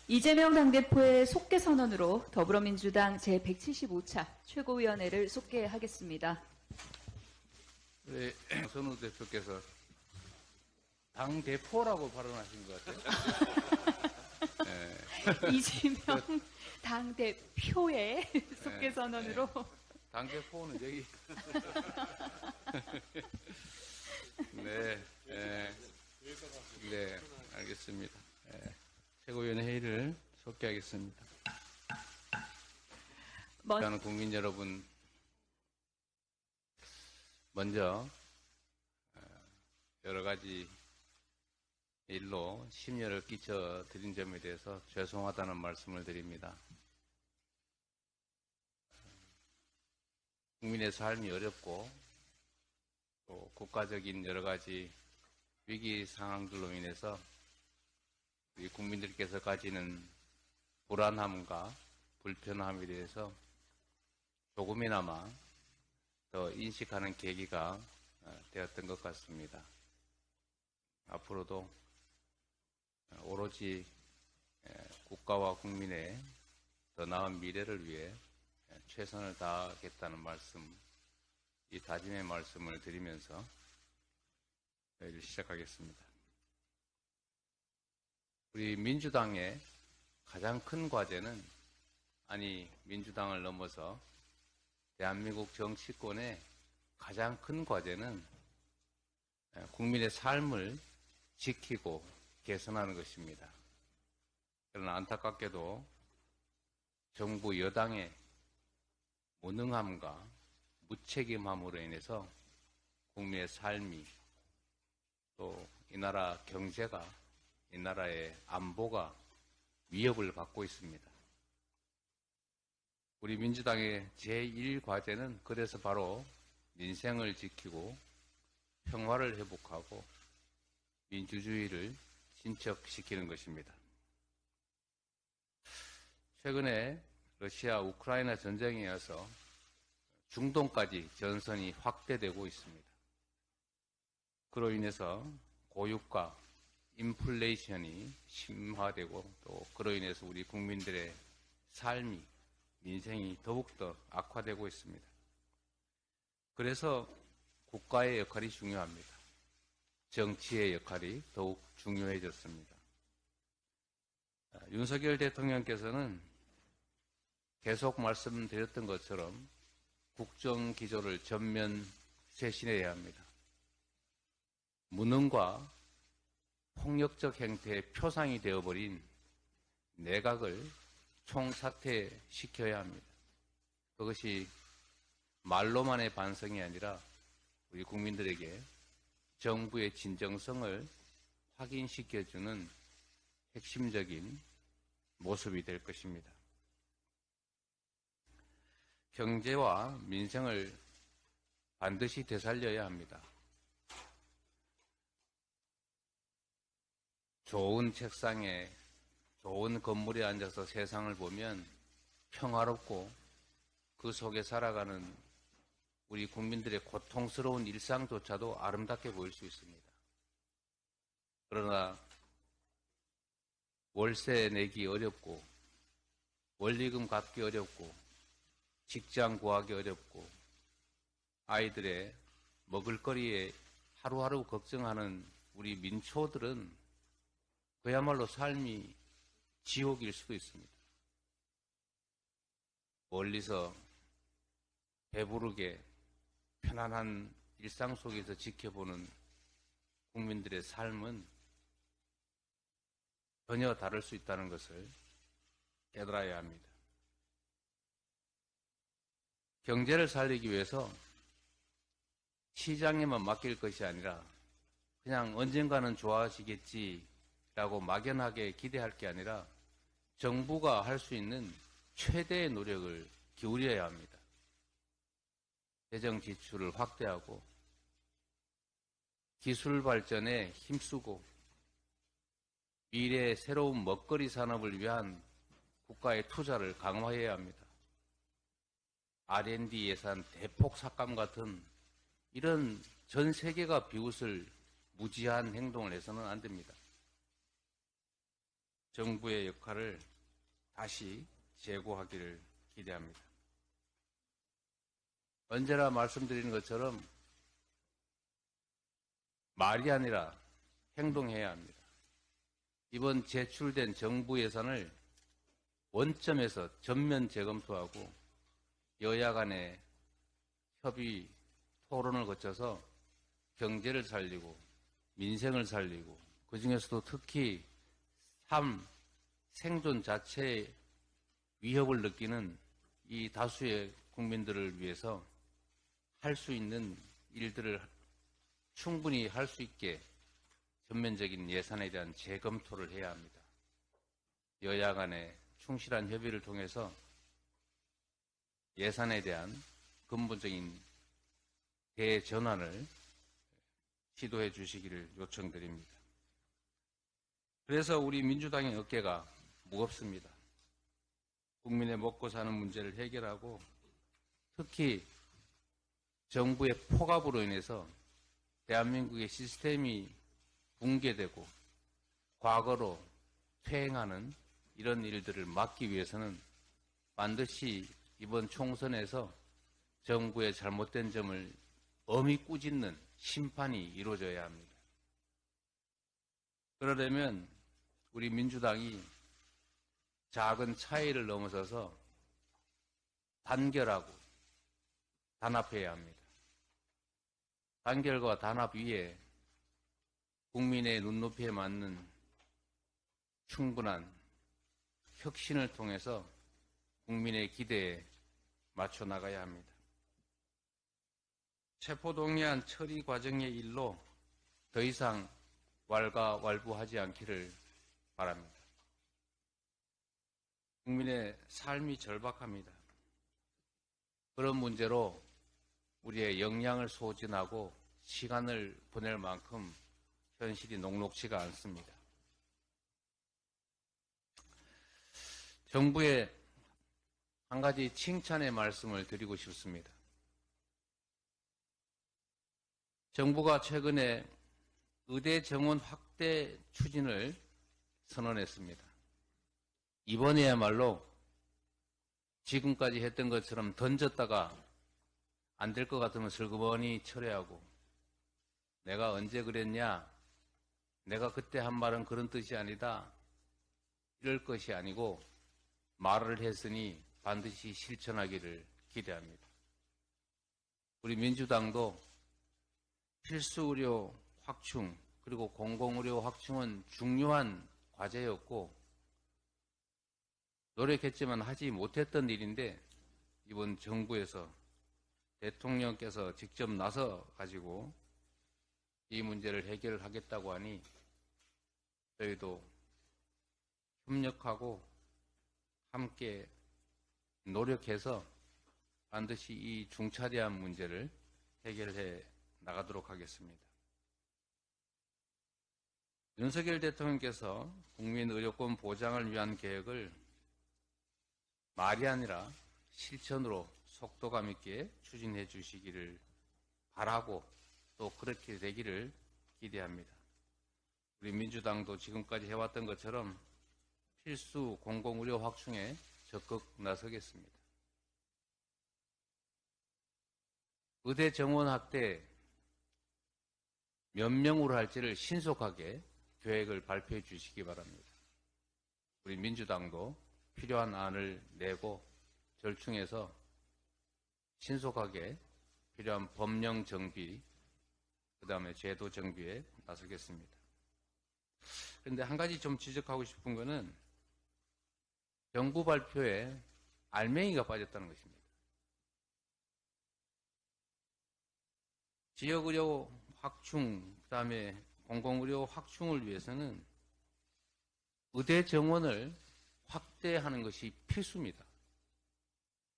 이재명 당대표의 속개 선언으로 더불어민주당 제175차 최고위원회를 속개하겠습니다. 네, 선우 대표께서 당대표라고 발언하신 것 같아요. 네. 이재명 당대표의 속개 선언으로 당대표는 여기. 네, 네, 알겠습니다. 최고위원회 회의를 속개하겠습니다. 저는 국민 여러분, 먼저 여러 가지 일로 심려를 끼쳐 드린 점에 대해서 죄송하다는 말씀을 드립니다. 국민의 삶이 어렵고 또 국가적인 여러 가지 위기 상황들로 인해서 우리 국민들께서 가지는 불안함과 불편함에 대해서 조금이나마 더 인식하는 계기가 되었던 것 같습니다. 앞으로도 오로지 국가와 국민의 더 나은 미래를 위해 최선을 다하겠다는 말씀, 이 다짐의 말씀을 드리면서 회의를 시작하겠습니다. 우리 민주당의 가장 큰 과제는, 아니 민주당을 넘어서 대한민국 정치권의 가장 큰 과제는 국민의 삶을 지키고 개선하는 것입니다. 그러나 안타깝게도 정부 여당의 무능함과 무책임함으로 인해서 국민의 삶이, 또 이 나라 경제가, 이 나라의 안보가 위협을 받고 있습니다. 우리 민주당의 제1과제는 그래서 바로 민생을 지키고 평화를 회복하고 민주주의를 진척시키는 것입니다. 최근에 러시아 우크라이나 전쟁에 이어서 중동까지 전선이 확대되고 있습니다. 그로 인해서 고유가, 인플레이션이 심화되고, 또 그로 인해서 우리 국민들의 삶이, 민생이 더욱더 악화되고 있습니다. 그래서 국가의 역할이 중요합니다. 정치의 역할이 더욱 중요해졌습니다. 윤석열 대통령께서는 계속 말씀드렸던 것처럼 국정기조를 전면 쇄신해야 합니다. 무능과 폭력적 행태의 표상이 되어버린 내각을 총사퇴시켜야 합니다. 그것이 말로만의 반성이 아니라 우리 국민들에게 정부의 진정성을 확인시켜주는 핵심적인 모습이 될 것입니다. 경제와 민생을 반드시 되살려야 합니다. 좋은 책상에, 좋은 건물에 앉아서 세상을 보면 평화롭고 그 속에 살아가는 우리 국민들의 고통스러운 일상조차도 아름답게 보일 수 있습니다. 그러나 월세 내기 어렵고, 원리금 갚기 어렵고, 직장 구하기 어렵고, 아이들의 먹을거리에 하루하루 걱정하는 우리 민초들은 그야말로 삶이 지옥일 수도 있습니다. 멀리서 배부르게 편안한 일상 속에서 지켜보는 국민들의 삶은 전혀 다를 수 있다는 것을 깨달아야 합니다. 경제를 살리기 위해서 시장에만 맡길 것이 아니라 그냥 언젠가는 좋아지겠지라고 막연하게 기대할 게 아니라 정부가 할 수 있는 최대의 노력을 기울여야 합니다. 재정 지출을 확대하고 기술 발전에 힘쓰고 미래의 새로운 먹거리 산업을 위한 국가의 투자를 강화해야 합니다. R&D 예산 대폭 삭감 같은 이런 전 세계가 비웃을 무지한 행동을 해서는 안 됩니다. 정부의 역할을 다시 재고하기를 기대합니다. 언제나 말씀드리는 것처럼 말이 아니라 행동해야 합니다. 이번 제출된 정부 예산을 원점에서 전면 재검토하고 여야 간의 협의, 토론을 거쳐서 경제를 살리고 민생을 살리고 그중에서도 특히 삶, 생존 자체의 위협을 느끼는 이 다수의 국민들을 위해서 할 수 있는 일들을 충분히 할 수 있게 전면적인 예산에 대한 재검토를 해야 합니다. 여야 간의 충실한 협의를 통해서 예산에 대한 근본적인 대전환을 시도해 주시기를 요청드립니다. 그래서 우리 민주당의 어깨가 무겁습니다. 국민의 먹고 사는 문제를 해결하고 특히 정부의 폭압으로 인해서 대한민국의 시스템이 붕괴되고 과거로 퇴행하는 이런 일들을 막기 위해서는 반드시 이번 총선에서 정부의 잘못된 점을 엄히 꾸짖는 심판이 이루어져야 합니다. 그러려면 우리 민주당이 작은 차이를 넘어서서 단결하고 단합해야 합니다. 단결과 단합 위에 국민의 눈높이에 맞는 충분한 혁신을 통해서 국민의 기대에 맞춰 나가야 합니다. 체포동의안 처리 과정의 일로 더 이상 왈가왈부하지 않기를 바랍니다. 국민의 삶이 절박합니다. 그런 문제로 우리의 역량을 소진하고 시간을 보낼 만큼 현실이 녹록지가 않습니다. 정부에 한 가지 칭찬의 말씀을 드리고 싶습니다. 정부가 최근에 의대 정원 확대 추진을 선언했습니다. 이번에야말로 지금까지 했던 것처럼 던졌다가 안 될 것 같으면 슬그머니 철회하고 내가 언제 그랬냐, 내가 그때 한 말은 그런 뜻이 아니다, 이럴 것이 아니고 말을 했으니 반드시 실천하기를 기대합니다. 우리 민주당도 필수의료 확충 그리고 공공의료 확충은 중요한 과제였고 노력했지만 하지 못했던 일인데 이번 정부에서 대통령께서 직접 나서 가지고 이 문제를 해결하겠다고 하니 저희도 협력하고 함께 노력해서 반드시 이 중차대한 문제를 해결해 나가도록 하겠습니다. 윤석열 대통령께서 국민 의료권 보장을 위한 계획을 말이 아니라 실천으로 속도감 있게 추진해 주시기를 바라고 또 그렇게 되기를 기대합니다. 우리 민주당도 지금까지 해왔던 것처럼 필수 공공의료 확충에 적극 나서겠습니다. 의대 정원 확대 몇 명으로 할지를 신속하게 계획을 발표해 주시기 바랍니다. 우리 민주당도 필요한 안을 내고 절충해서 신속하게 필요한 법령 정비, 그 다음에 제도 정비에 나서겠습니다. 그런데 한 가지 좀 지적하고 싶은 것은 정부 발표에 알맹이가 빠졌다는 것입니다. 지역의료 확충, 그 다음에 공공의료 확충을 위해서는 의대 정원을 확대하는 것이 필수입니다.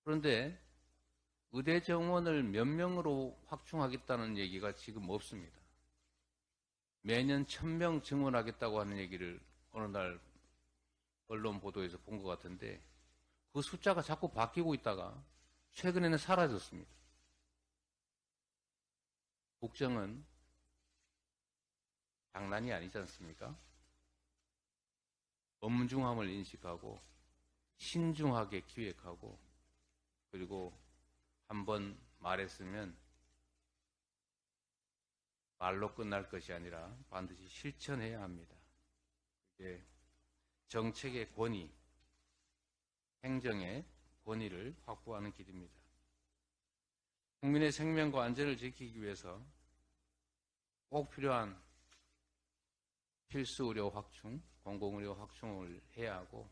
그런데 의대 정원을 몇 명으로 확충하겠다는 얘기가 지금 없습니다. 매년 1000명 증원하겠다고 하는 얘기를 어느 날 언론 보도에서 본 것 같은데 그 숫자가 자꾸 바뀌고 있다가 최근에는 사라졌습니다. 국정은 장난이 아니지 않습니까? 엄중함을 인식하고 신중하게 기획하고 그리고 한번 말했으면 말로 끝날 것이 아니라 반드시 실천해야 합니다. 그게 정책의 권위, 행정의 권위를 확보하는 길입니다. 국민의 생명과 안전을 지키기 위해서 꼭 필요한 필수 의료 확충, 공공의료 확충을 해야 하고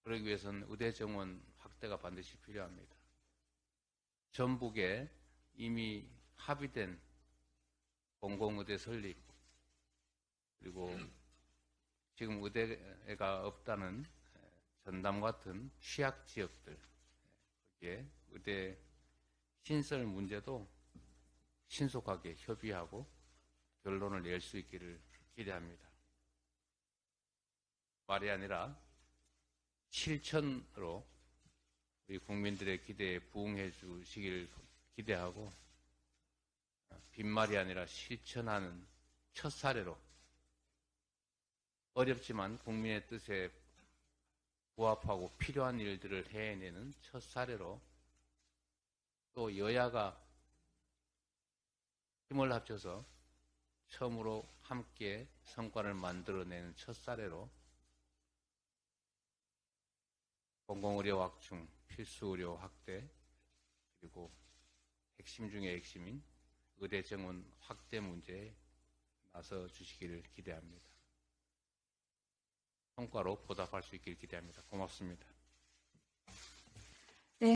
그러기 위해서는 의대 정원 확대가 반드시 필요합니다. 전북에 이미 합의된 공공의대 설립 그리고 지금 의대가 없다는 전남 같은 취약 지역들 거기에 의대 신설 문제도 신속하게 협의하고 결론을 낼 수 있기를 기대합니다. 말이 아니라 실천으로 우리 국민들의 기대에 부응해 주시길 기대하고 빈말이 아니라 실천하는 첫 사례로 어렵지만 국민의 뜻에 부합하고 필요한 일들을 해내는 첫 사례로 또 여야가 힘을 합쳐서 처음으로 함께 성과를 만들어내는 첫 사례로 공공의료 확충, 필수의료 확대 그리고 핵심 중의 핵심인 의대 정원 확대 문제에 나서 주시기를 기대합니다. 성과로 보답할 수 있기를 기대합니다. 고맙습니다.